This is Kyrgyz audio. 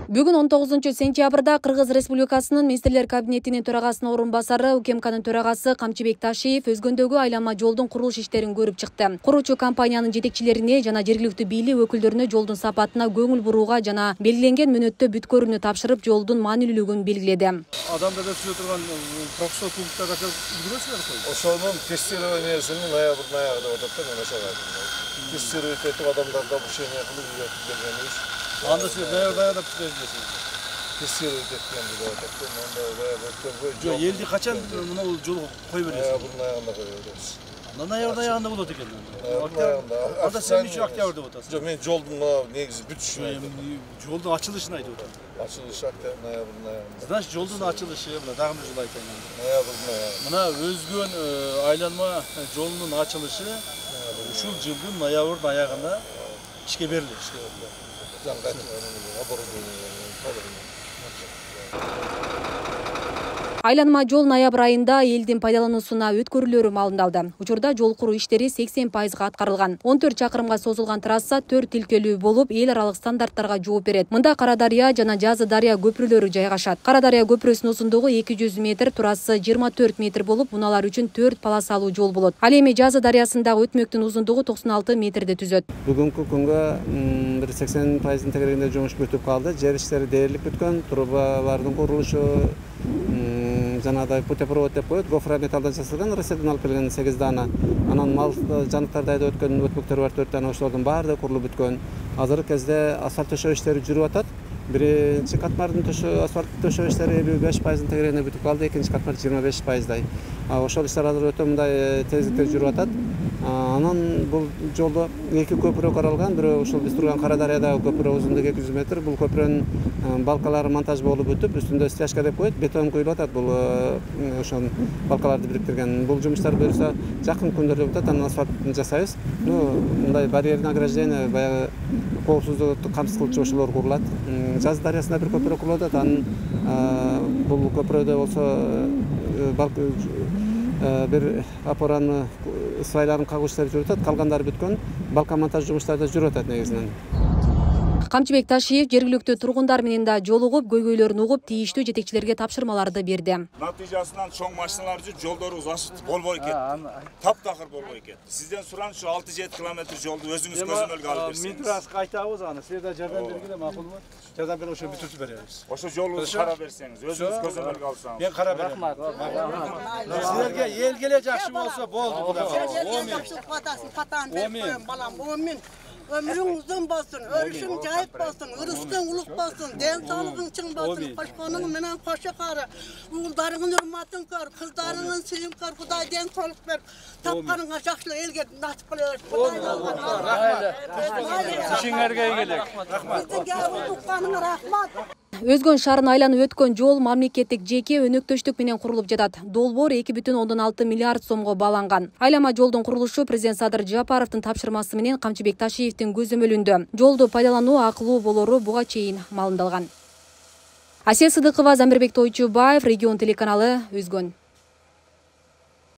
Бүгүн 19-сентябрда Кыргыз Республикасынын Министрлер кабинетинин төрагасынын орун басары УКМКнын төрагасы Камчыбек Ташиев өзгөндөгү айланма жолдун курулуш иштерин көрүп чыкты. Куруучу компаниянын жетекчилерине жана жергиликтүү бийлик өкүлдөрүнө жолдун сапатына көңүл бурууга жана белгиленген мөөнөттө бүткөрүүнү тапшырып, жолдун маанилүүлүгүн белгиледи. Адамдарда түзө турган проксо пункттарга үлгүрөсүзөр кой. Ошонун тестированиясынын ноябрдын аягында өтөт да, мен ошого айттым. Тестировать этип адамдарда обучение кылып үйрөтүп бергенбиз. Анда сиз баягы түзөсүз. Тестировать эткенди деп атат. Монда өткөнгө жок. Элди качан мына жолго кой бересиз? Ноябрдын аягында кой беребиз. Ноябрдын аягында болот экен. Анда сен үчүн октябрда отасың. Жок, мен жолдун негизи бүтүшүн. Жолдун ачылышын айтып атам. Ачылыш ноябрдын аягында. Значит, жолдун ачылышы мына дагы бир жол айтайын. Ноябрдын аягында. Мына өзгөн айланма жолунун ачылышы ушул жылдын ноябрдын аягында ишке берилди. Айланма жол ноябрь айында элдин пайдалануусуна өткөрүлөрү маалымдалды. Учурда жол куруу иштери 80% аткарылган. 14 чакырымга созулган трасса 4 тилкелүү болуп, эл аралык стандарттарга жооп берет. Мында Кара Дарыя жана Жазы Дарыя көпүрөлөрү жайгашат. Кара Дарыя көпүрөсүнүн узундугу 200 метр, турасы 24 метр болуп, унаалар үчүн 4 полосалуу жол болот. Ал эми Жазы Дарыясындагы өтмөктүн узундугу 96 метрди түзөт. Бүгүнкү күнгө бир 80% тегерегинде жумуш бүтүп калды. Жер иштери дээрлик бүткөн, трубалардын курулушу, жанагыдай путепровод деп коет, гофрометалдан жасалган, Россиядан алып келген 8 дана. Анан мал жаныктарды айдап өткөн өтмөктөр бар 4 дана, ошолордун баары курулуп бүткөн. Азыркы кезде асфальт төшөө иштери жүрүп атат. Биринчи катмардын асфальт төшөө иштери 55% тегерегинде бүтүп калды, экинчи катмар 25%дай. Ошол иштер азыр өтө мындай тезликте жүрүп атат. Анан бул жолдо эки көпүрө каралган, бирөө ушул биз турган Кара Дарыядагы көпүрө узундугу 200 метр. Бул көпүрөнүн балкалары монтаж болуп бүтүп, үстүндө стяжка деп коет, бетон куюлуп атат. Бул ошол балкаларды бириктирген. Бул жумуштар буюрса жакын күндөрдө бүтөт, анан асфальтын жасайбыз. Мындай барьерный ограждение, баягы коопсуздукту камсыз кылчу ошолор курулат. Жазы Дарыясында бир көпүрө курулуп атат. Анын бул көпүрөдө болсо бир опораны свайларын кагуу иштери жүрүп атат, калгандары бүткөн. Балка монтаж жумуштары да жүрүп атат негизинен. Камчыбек Ташиев жергиликтүү тургундар менен да жолугуп, көйгөйлөрүн угуп, тийиштүү жетекчилерге тапшырмаларды берди. Натыйжасынан чоң машиналар үчүн жолдорубуз ашык болбой кетти. Таптакыр болбой кетти. Сизден сураныш 6-7 километр жолду өзүңүз көзөмөлгө алып берсеңиз. Митрасқа айтабыз аны. Сиз да жардам бергиле, макулбу? Жардам берип ошо бүтүрүп беребиз. Ошо жолду кара берсеңиз, өзүңүз көзөмөлгө алсаңыз. Мен кара берем. Рахмат. Силерге эл келе жакшы болсо болду. Амин. Ömrün uzun bolsun, örüşün cayip bolsun, ırıskın uluk bolsun, den sağlığın çın bolsun, koşkonun menen koşa karı, uğuldarının hürmatın kör, kızlarının suyun kör, Kuday den soluk ver, tapkanın aşaklı elge nasip kılıyoruz. İşinlerge gelek. Bizi gel utukkanın rahmat. Өзгөн шаарын айланып өткөн жол мамлекеттик жеке өнөктөштүк менен курулуп жатат. Долбоор 2,6 миллиард сомго бааланган. Айлама жолдун курулушу президент Садыр Жапаровдун тапшырмасы менен Камчыбек Ташиевдин көзөмөлүндө. Жолду пайдалануу акылуу болору буга чейин маалымдалган. Асия Сыдыкова, Замирбек Тойчубаев, Регион телеканалы, Өзгөн.